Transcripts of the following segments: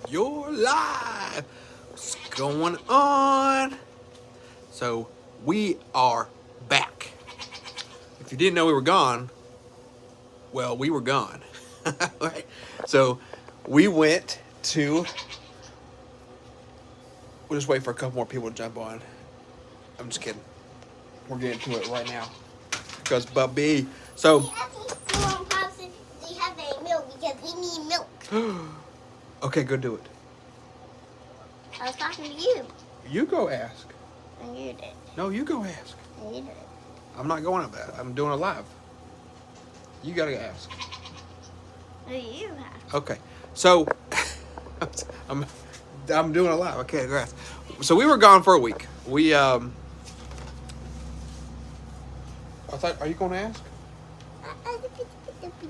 You're live. What's going on? So we are back. If you didn't know we were gone, well, we were gone. Right. So we went to. We'll just wait for a couple more people to jump on. I'm just kidding. We're getting to it right now because Bubby. So. They have any milk because we need milk. Okay, go do it. I was talking to you. You go ask. And you did. No, you go ask. And you did. I'm not going up that. I'm doing it live. You gotta ask. No, you have. Okay, so I'm doing it live. Okay, grass. So we were gone for a week. I thought, are you going to ask?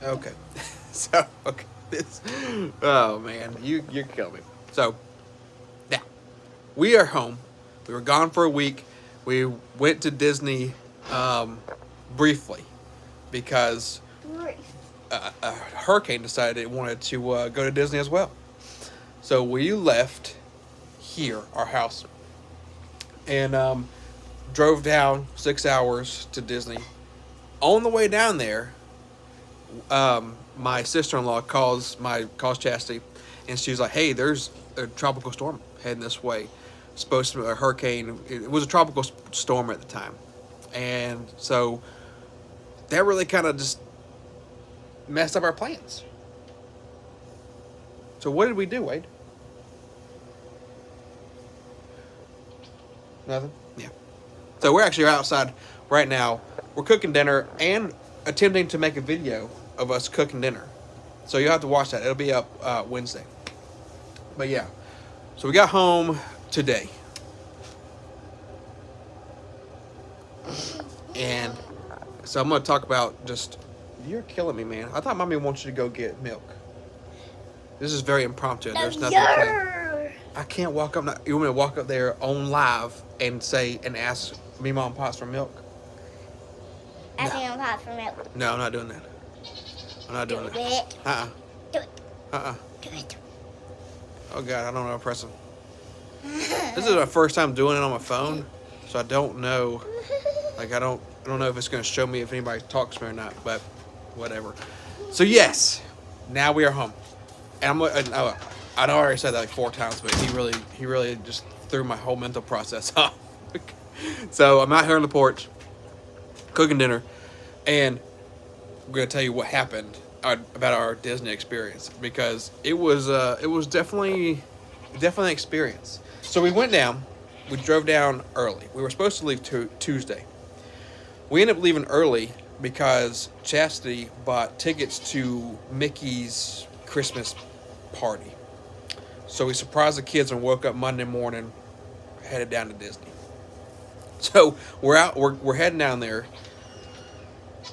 Okay. So okay, this. Oh man, you're killing me. So now we are home. We were gone for a week. We went to Disney briefly because a hurricane decided it wanted to go to Disney as well. So we left here, our house, and drove down 6 hours to Disney. On the way down there, my sister-in-law calls Chastity, and she's like, "Hey, there's a tropical storm heading this way. Supposed to be a hurricane. It was a tropical storm at the time, and so that really kind of just messed up our plans." So what did we do, Wade? Nothing? Yeah. So we're actually outside right now. We're cooking dinner and attempting to make a video of us cooking dinner. So you'll have to watch that. It'll be up Wednesday. But yeah. So we got home today. And so I'm going to talk about just... You're killing me, man. I thought Mommy wants you to go get milk. This is very impromptu. There's nothing planned. I can't walk up. You want me to walk up there on live and ask me, Mom, Pops for milk? Asking him Pops for milk. No, I'm not doing that. I'm not doing Do that. it. Uh-uh. Do it. Uh-uh. Do it. Oh, God, I don't know how to press them. This is my first time doing it on my phone, so I don't know. Like, I don't know if it's going to show me if anybody talks to me or not, but whatever. So, yes, now we are home. And I know I already said that like 4 times, but he really just threw my whole mental process off. So I'm out here on the porch, cooking dinner, and I'm gonna tell you what happened about our Disney experience because it was definitely an experience. So we went down, we drove down early. We were supposed to leave Tuesday. We ended up leaving early because Chastity bought tickets to Mickey's Christmas party. So we surprised the kids and woke up Monday morning, headed down to Disney. So we're heading down there,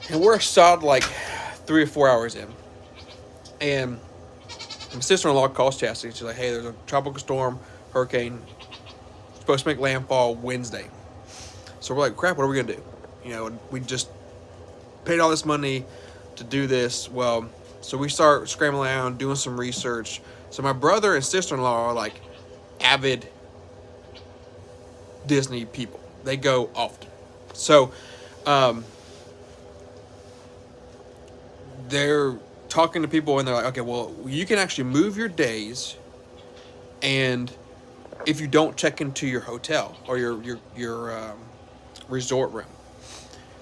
and we're a solid like 3 or 4 hours in. And my sister-in-law calls Chastity. She's like, "Hey, there's a tropical storm, hurricane, supposed to make landfall Wednesday." So we're like, "Crap, what are we gonna do?" You know, we just paid all this money to do this. Well, so we start scrambling around, doing some research. So my brother and sister-in-law are like avid Disney people. They go often. So they're talking to people and they're like, "Okay, well, you can actually move your days, and if you don't check into your hotel or your resort room."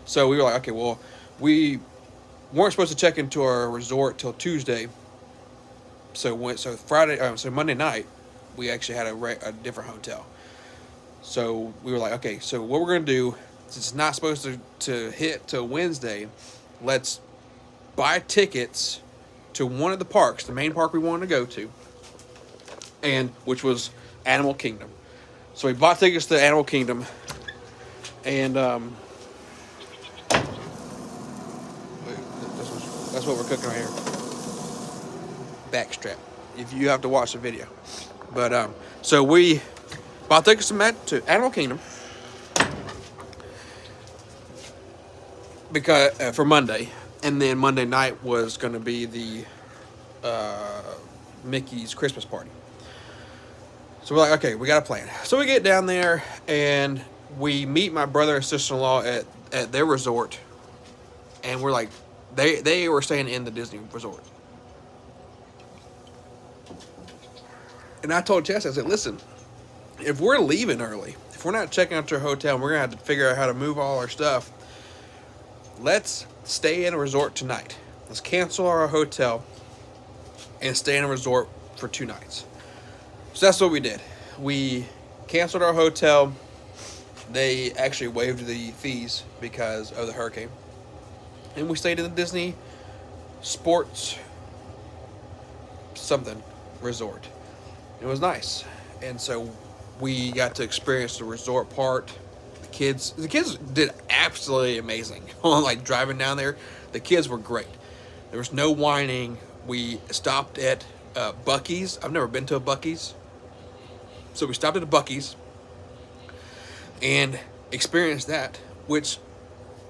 So we were like, "Okay, well, we weren't supposed to check into our resort till Tuesday. So Monday night, we actually had a different hotel. So we were like, okay, so what we're gonna do, since it's not supposed to hit till Wednesday, let's buy tickets to one of the parks, the main park we wanted to go to, and which was Animal Kingdom. So we bought tickets to Animal Kingdom, and that's what we're cooking right here. Backstrap. If you have to watch the video, but so we bought tickets to Animal Kingdom because for Monday, and then Monday night was going to be the Mickey's Christmas party. So we're like, okay, we got a plan. So we get down there and we meet my brother and sister-in-law at their resort, and we're like, they were staying in the Disney resort. And I told Chess, I said, listen, if we're leaving early, if we're not checking out your hotel, and we're gonna have to figure out how to move all our stuff, let's stay in a resort tonight. Let's cancel our hotel and stay in a resort for 2 nights. So that's what we did. We canceled our hotel. They actually waived the fees because of the hurricane. And we stayed in the Disney Sports something resort. It was nice. And so we got to experience the resort part. The kids did absolutely amazing. Like driving down there, the kids were great. There was no whining. We stopped at Buc-ee's. I've never been to a Buc-ee's. So we stopped at a Buc-ee's and experienced that, which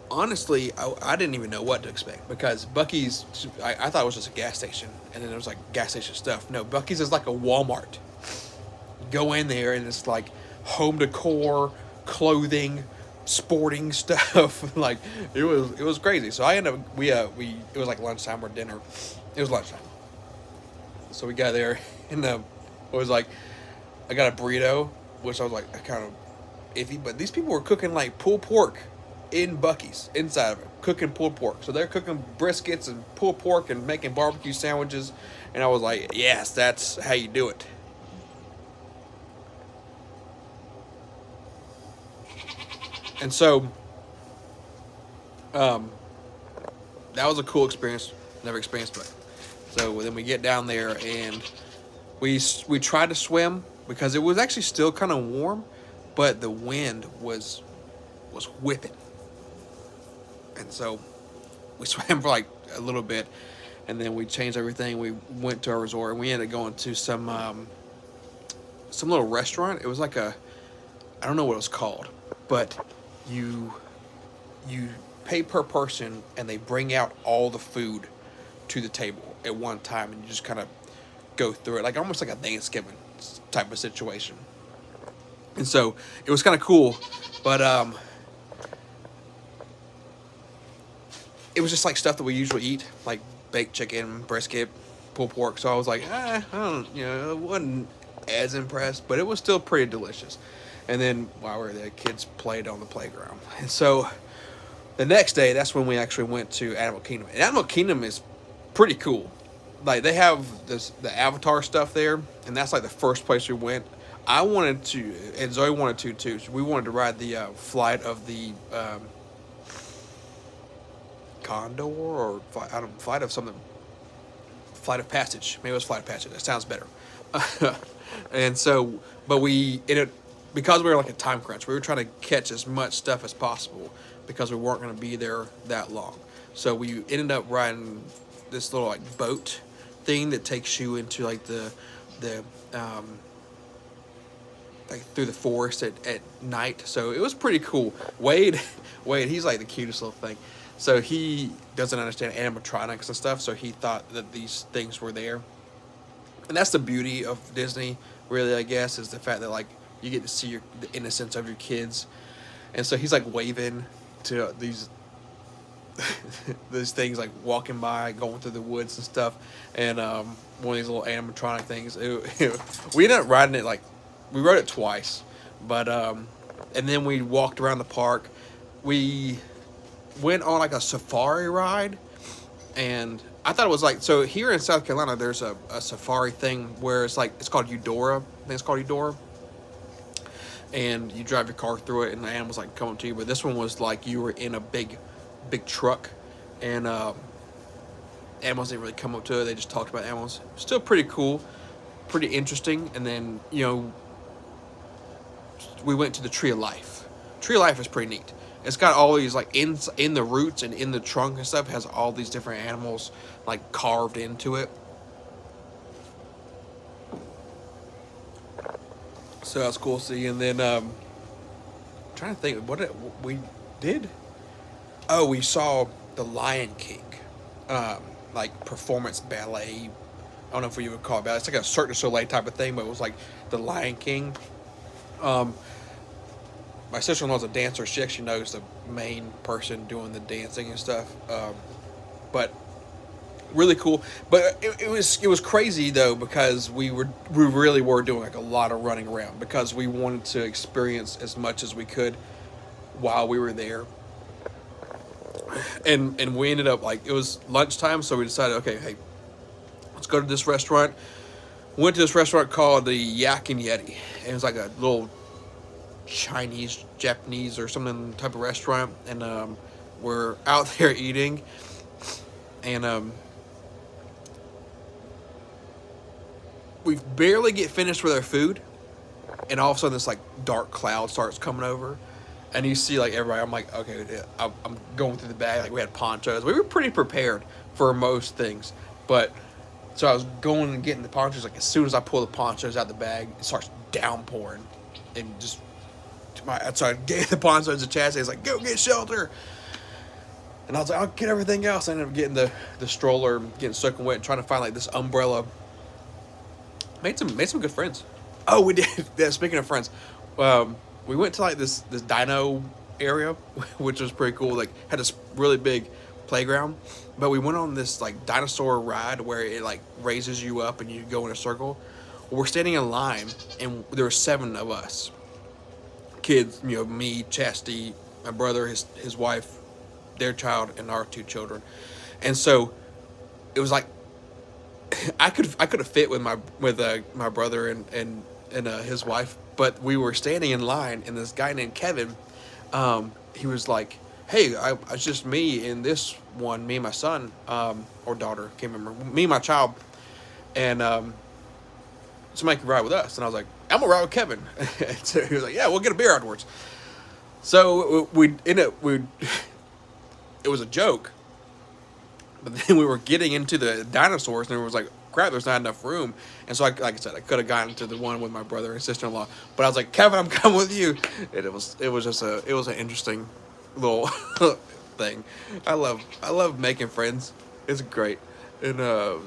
honestly, I didn't even know what to expect, because Buc-ee's, I thought it was just a gas station, and then there was like gas station stuff. No, Buc-ee's is like a Walmart. Go in there and it's like home decor, clothing, sporting stuff. Like it was crazy. So I ended up it was like lunchtime or dinner. It was lunchtime. So we got there and it was like, I got a burrito, which I was like kind of iffy, but these people were cooking like pulled pork in Buc-ee's inside of it, cooking pulled pork. So they're cooking briskets and pulled pork and making barbecue sandwiches, and I was like, yes, that's how you do it. And so, that was a cool experience. Never experienced it. So then we get down there and we tried to swim because it was actually still kind of warm, but the wind was whipping. And so we swam for like a little bit, and then we changed everything. We went to our resort, and we ended up going to some little restaurant. It was like I don't know what it was called, but you pay per person, and they bring out all the food to the table at one time, and you just kind of go through it, like almost like a Thanksgiving type of situation. And so it was kind of cool, but it was just like stuff that we usually eat, like baked chicken, brisket, pulled pork. So I was like, I wasn't as impressed, but it was still pretty delicious. And then while we were there, kids played on the playground. And so the next day, that's when we actually went to Animal Kingdom. And Animal Kingdom is pretty cool. Like they have the Avatar stuff there, and that's like the first place we went. I wanted to, and Zoe wanted to too. So we wanted to ride the flight of the Condor, or flight of something. Flight of Passage. Maybe it was Flight of Passage. That sounds better. And so, but we ended, because we were like a time crunch, we were trying to catch as much stuff as possible because we weren't going to be there that long. So we ended up riding this little like boat thing that takes you into like the like through the forest at night. So it was pretty cool. Wade, he's like the cutest little thing. So he doesn't understand animatronics and stuff, so he thought that these things were there. And that's the beauty of Disney, really, I guess, is the fact that like you get to see the innocence of your kids. And so he's like waving to these things, like walking by, going through the woods and stuff. And one of these little animatronic things. We ended up riding it, like we rode it twice, but and then we walked around the park. We went on like a safari ride, and I thought it was like, so here in South Carolina there's a safari thing where it's called Eudora. I think it's called Eudora, and you drive your car through it and the animals like come up to you. But this one was like you were in a big truck, and animals didn't really come up to it, they just talked about animals. Still pretty cool, pretty interesting. And then we went to the Tree of Life. Tree of Life is pretty neat. It's got all these like in the roots and in the trunk and stuff. It has all these different animals like carved into it. So that's cool to see. And then I'm trying to think what we did. Oh, we saw the Lion King, like performance ballet I don't know if you would call it that. It's like a Cirque du Soleil type of thing, but it was like the Lion King. My sister-in-law's a dancer. She actually knows the main person doing the dancing and stuff. But really cool. But it was crazy though, because we really were doing like a lot of running around, because we wanted to experience as much as we could while we were there. And we ended up, like, it was lunchtime, so we decided, okay, hey, let's go to this restaurant. Went to this restaurant called the Yak and Yeti. It was like a little Chinese, Japanese, or something type of restaurant, and we're out there eating, and we barely get finished with our food, and all of a sudden this like dark cloud starts coming over, and you see like everybody. I'm like, okay, I'm going through the bag. Like, we had ponchos. We were pretty prepared for most things, but so I was going and getting the ponchos. Like, as soon as I pull the ponchos out of the bag, it starts downpouring, and just so I gave the ponchos to Chad. He's like, go get shelter. And I was like, I'll get everything else. I ended up getting the stroller, getting soaking wet, and trying to find like this umbrella. Made some good friends. Oh, we did. Yeah, speaking of friends, we went to like this dino area, which was pretty cool. Like, had this really big playground, but we went on this like dinosaur ride where it like raises you up and you go in a circle. We're standing in line, and there were 7 of us kids. You know, me, Chastity, my brother, his wife, their child, and our 2 children. And so it was like I could have fit with my brother and his wife, but we were standing in line, and this guy named Kevin, he was like, hey, it's just me and this one, me and my son, or daughter, can't remember, me and my child, and somebody can ride with us. And I was like, I'm gonna ride with Kevin. And so he was like, yeah, we'll get a beer afterwards. So it was a joke, but then we were getting into the dinosaurs, and it was like, crap, there's not enough room. And so like I said, I could have gotten to the one with my brother and sister-in-law, but I was like, Kevin, I'm coming with you. And it was an interesting little thing. I love making friends. It's great. And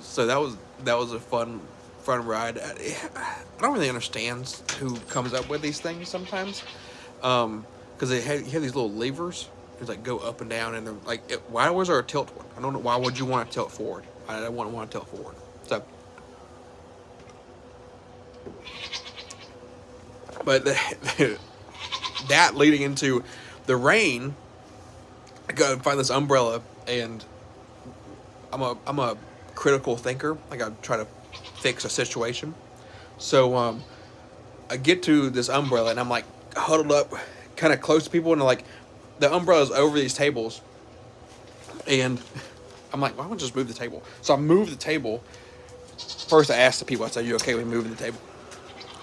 so that was a fun ride. I don't really understand who comes up with these things sometimes, because you have these little levers. It's like go up and down, and they're like, why was there a tilt one? I don't know. Why would you want to tilt forward? I don't want to tilt forward. So, but that leading into the rain, I go and find this umbrella, and I'm a critical thinker. Like, I try to fix a situation. So I get to this umbrella, and I'm like huddled up, kind of close to people, and like the umbrella's over these tables, and I'm like, why don't I just move the table? So I move the table. First, I asked the people, I said, you okay with moving the table?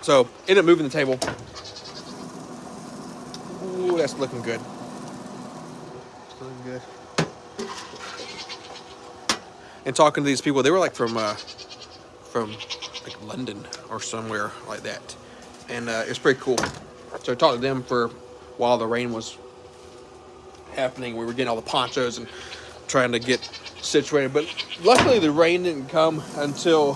So ended up moving the table. Ooh, that's looking good. It's looking good. And talking to these people, they were like from like London or somewhere like that, and it was pretty cool. So I talked to them for while the rain was happening. We were getting all the ponchos and trying to get situated, but luckily the rain didn't come until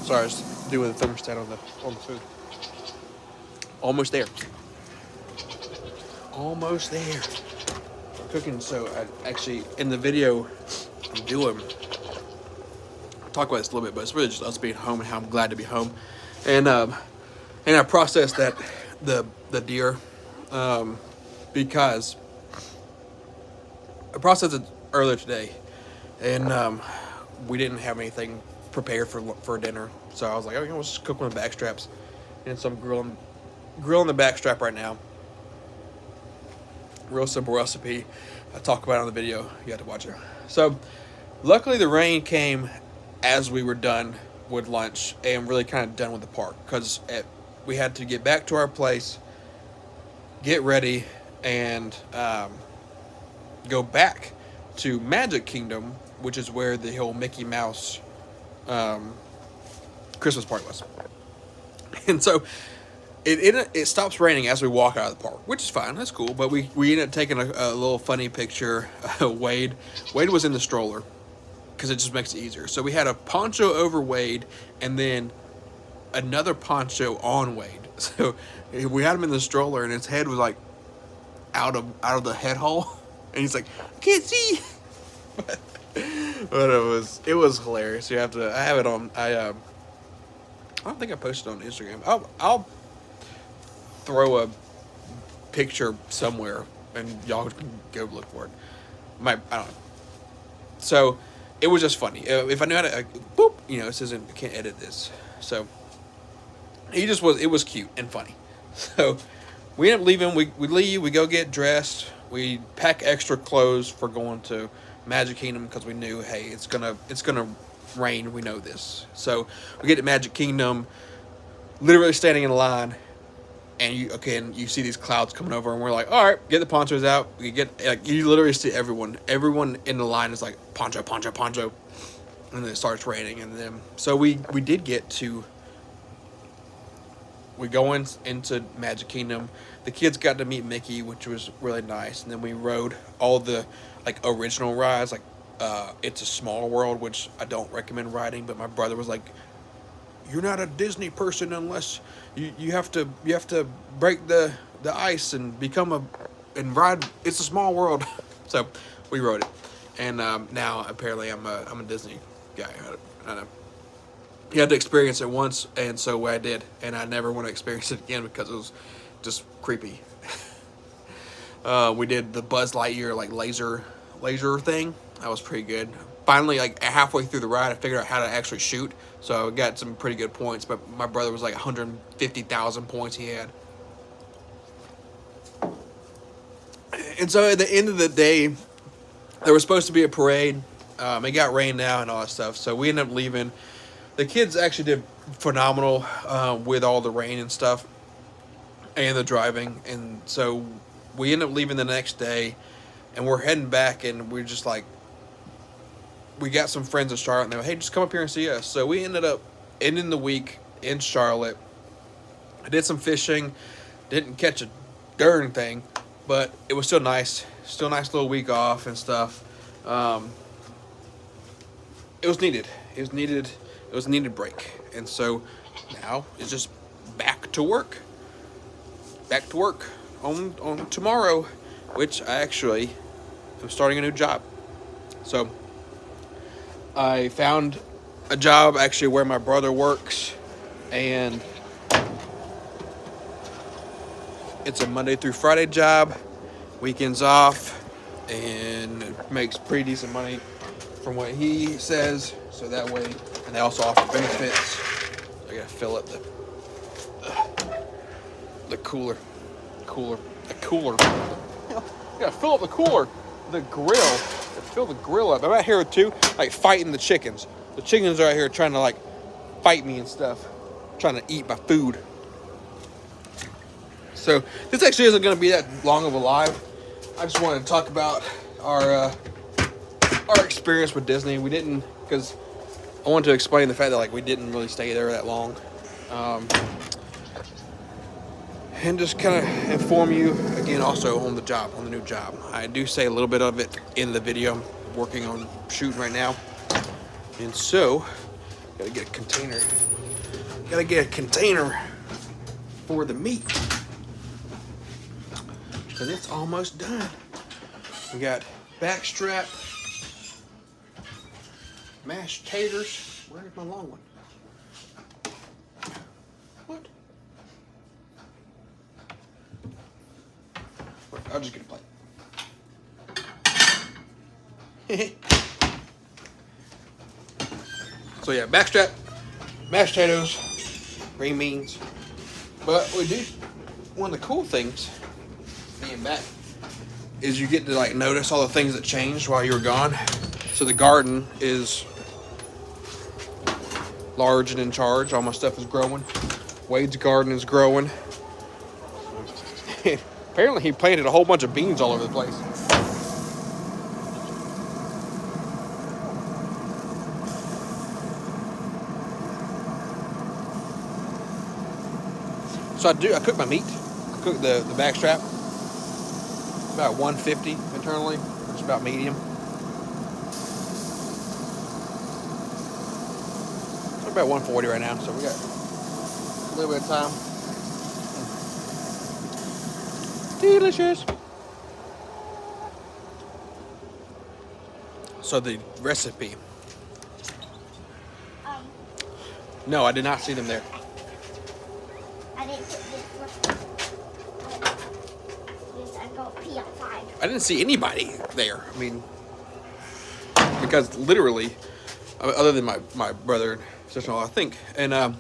sorry, I was doing the thermostat on the food. Almost there. Almost there. Cooking. So I actually, in the video I'm doing, I'll talk about this a little bit, but it's really just us being home and how I'm glad to be home. And I processed that the deer, because I processed it earlier today, and we didn't have anything prepared for dinner. So I was like, okay, let's just cook one of the back straps. And so I'm grilling the back strap right now. Real simple recipe. I talk about it on the video. You have to watch it. So luckily the rain came as we were done with lunch and really kind of done with the park, because we had to get back to our place, get ready, and go back to Magic Kingdom, which is where the whole Mickey Mouse Christmas party was. And so it stops raining as we walk out of the park, which is fine. That's cool. But we ended up taking a little funny picture. Wade was in the stroller because it just makes it easier. So we had a poncho over Wade and then another poncho on Wade. So we had him in the stroller and his head was like out of the head hole, and he's like, I can't see. But it was hilarious. I have it on. I don't think I posted it on Instagram. I'll throw a picture somewhere and y'all can go look for it. I don't know. So it was just funny. If I knew how to, boop, it says I can't edit this. So it was cute and funny. So we end up leaving. We leave. We go get dressed. We pack extra clothes for going to Magic Kingdom because we knew, hey, it's gonna rain. We know this. So we get to Magic Kingdom, literally standing in line, and you see these clouds coming over, and we're like, all right, get the ponchos out. We get you literally see everyone in the line is like poncho, poncho, poncho, and then it starts raining, and then so we did get to. We go into Magic Kingdom. The kids got to meet Mickey, which was really nice. And then we rode all the original rides, It's a Small World, which I don't recommend riding. But my brother was like, "You're not a Disney person unless you have to break the ice and and ride It's a Small World." So we rode it, and now apparently I'm a Disney guy. I know. You had to experience it once, and so I did, and I never want to experience it again because it was just creepy. We did the Buzz Lightyear laser thing. That was pretty good. Finally, halfway through the ride, I figured out how to actually shoot, so I got some pretty good points. But my brother was 150,000 points he had. And so at the end of the day, there was supposed to be a parade. It got rained out and all that stuff, so we ended up leaving. The kids actually did phenomenal with all the rain and stuff and the driving. And so we ended up leaving the next day, and we're heading back, and we're just we got some friends in Charlotte, and they were, hey, just come up here and see us. So we ended up ending the week in Charlotte. I did some fishing, didn't catch a darn thing, but it was still nice. Still a nice little week off and stuff. It was needed. It was a needed break. And so now it's just back to work. Back to work on tomorrow, which I actually am starting a new job. So I found a job actually where my brother works, and it's a Monday through Friday job, weekends off, and it makes pretty decent money from what he says. So that way, and they also offer benefits. I gotta fill up the cooler. You gotta fill up the cooler. The grill. Fill the grill up. I'm out here too, fighting the chickens. The chickens are out here trying to fight me and stuff, trying to eat my food. So this actually isn't gonna be that long of a live. I just wanted to talk about our experience with Disney. We didn't, because I wanted to explain the fact that we didn't really stay there that long, and just kind of inform you again also on the new job. I do say a little bit of it in the video. I'm working on shooting right now, and so gotta get a container for the meat because it's almost done. We got backstrap, mashed taters. Where's my long one? What? I'll just get a plate. So yeah, backstrap, mashed potatoes, green beans. But we do, one of the cool things being back is you get to notice all the things that changed while you were gone. So the garden is large and in charge. All my stuff is growing. Wade's garden is growing. Apparently he planted a whole bunch of beans all over the place. So I cook my meat. I cook the back strap. About 150 internally. It's about medium. We're about 140 right now, so we got a little bit of time. Delicious. So the recipe. No, I did not see them there. I didn't put this. I go pee outside. I didn't see anybody there. I mean, because literally, other than my brother and sister-in-law, I think, and if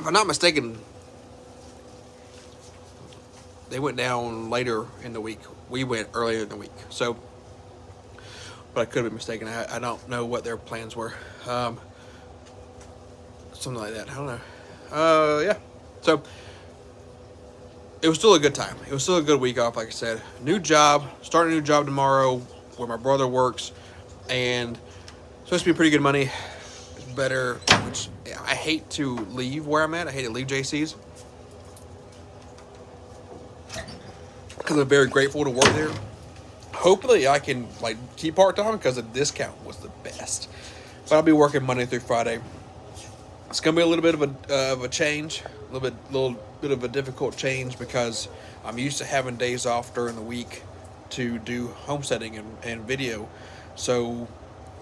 I'm not mistaken, they went down later in the week. We went earlier in the week, so. But I could be mistaken. I don't know what their plans were. Something like that. I don't know. Yeah. So it was still a good time. It was still a good week off, like I said. New job. Starting a new job tomorrow where my brother works. And it's supposed to be pretty good money. It's better, which I hate to leave where I'm at. I hate to leave JC's. Because I'm very grateful to work there. Hopefully I can like keep part-time because the discount was the best. But I'll be working Monday through Friday. It's gonna be a little bit of a change, a little bit of a difficult change because I'm used to having days off during the week to do homesteading and video. So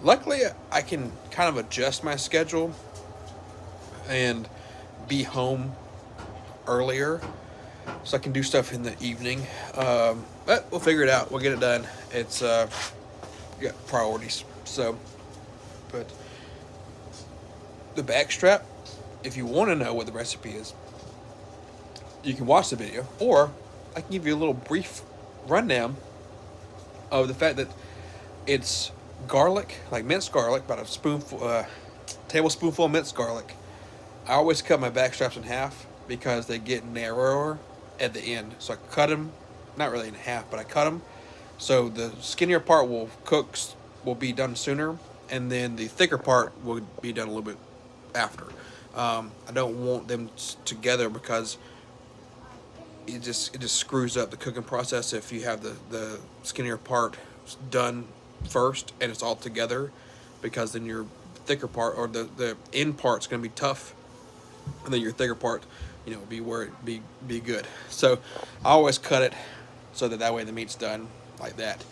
luckily I can kind of adjust my schedule and be home earlier, so I can do stuff in the evening. But we'll figure it out. We'll get it done. It's got priorities. So, but the back strap, if you want to know what the recipe is, you can watch the video, or I can give you a little brief rundown of the fact that it's garlic, like minced garlic, about a tablespoonful of minced garlic. I always cut my back straps in half because they get narrower at the end. So I cut them, not really in half, but I cut them so the skinnier part will be done sooner, and then the thicker part will be done a little bit after. I don't want them together because it just screws up the cooking process if you have the skinnier part done first and it's all together, because then your thicker part or the end part's going to be tough, and then your thicker part, be where it be good. So I always cut it so that way the meat's done like that.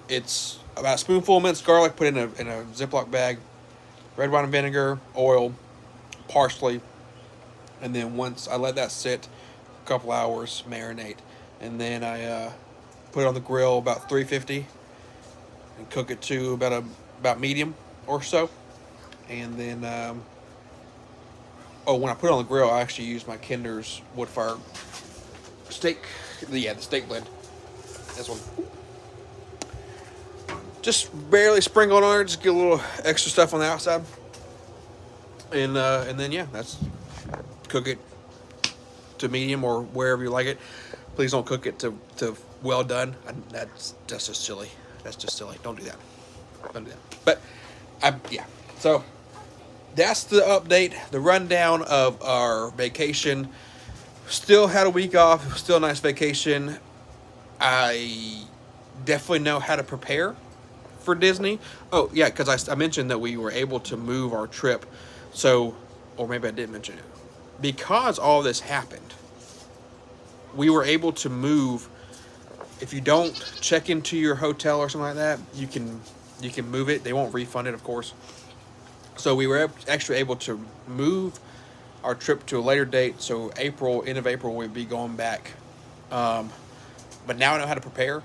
It's about a spoonful of minced garlic put in a Ziploc bag, red wine and vinegar, oil, parsley, and then once I let that sit a couple hours, marinate, and then I put it on the grill about 350 and cook it to about medium or so, and then when I put it on the grill, I actually use my Kinder's wood fire steak, the steak blend. This one. Just barely sprinkle it on there, just get a little extra stuff on the outside. And then that's cook it to medium or wherever you like it. Please don't cook it to well done. That's just silly. That's just silly. Don't do that. Don't do that. But so that's the update, the rundown of our vacation. Still had a week off. It was still a nice vacation. I definitely know how to prepare for Disney. Oh, yeah, because I mentioned that we were able to move our trip. So, or maybe I didn't mention it. Because all this happened, we were able to move. If you don't check into your hotel or something like that, you can move it. They won't refund it, of course. So we were actually able to move our trip to a later date. So end of April, we'd be going back. But now I know how to prepare.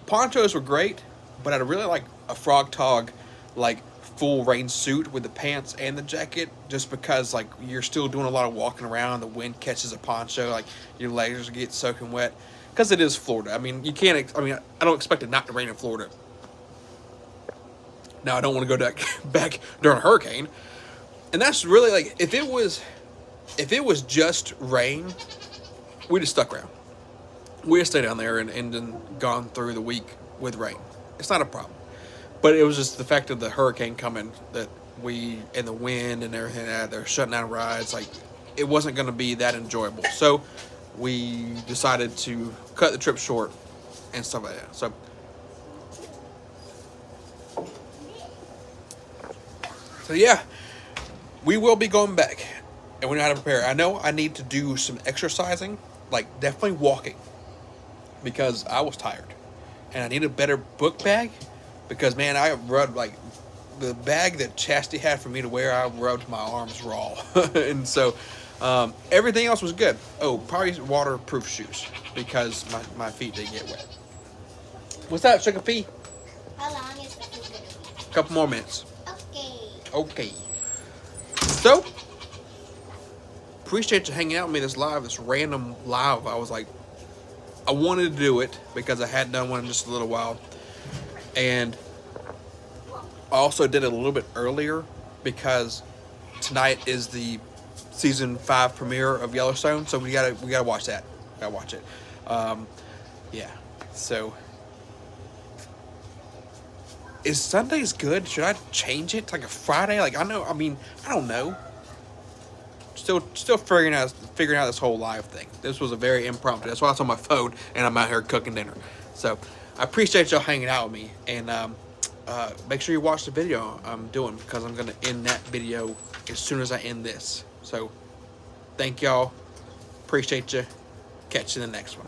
Ponchos were great, but I'd really like a Frog Tog, like full rain suit with the pants and the jacket, just because like you're still doing a lot of walking around. The wind catches a poncho, like your legs get soaking wet, because it is Florida. I mean, I don't expect it not to rain in Florida. Now I don't want to go back during a hurricane, and that's really like if it was just rain, we'd have stuck around. We'd have stayed down there and then gone through the week with rain. It's not a problem. But it was just the fact of the hurricane coming, that and the wind and everything, they're shutting down rides. Like, it wasn't going to be that enjoyable. So we decided to cut the trip short and stuff like that. So yeah, we will be going back, and we know how to prepare. I know I need to do some exercising, like definitely walking, because I was tired, and I need a better book bag, because man, I rubbed like the bag that Chastity had for me to wear. I rubbed my arms raw, and so everything else was good. Oh, probably waterproof shoes, because my feet did get wet. What's that, Sugar Pea? How long is the food gonna be? A couple more minutes. Okay. Okay. So, appreciate you hanging out with me this random live. I was like, I wanted to do it because I hadn't done one in just a little while. And I also did it a little bit earlier because tonight is the season 5 premiere of Yellowstone. So we gotta watch that. Gotta watch it. Yeah. So, is Sundays good? Should I change it to like a Friday? Like I don't know. Still figuring out this whole live thing. This was a very impromptu. That's why I was on my phone and I'm out here cooking dinner. So I appreciate y'all hanging out with me, and make sure you watch the video I'm doing, because I'm gonna end that video as soon as I end this. So thank y'all. Appreciate you. Catch you in the next one.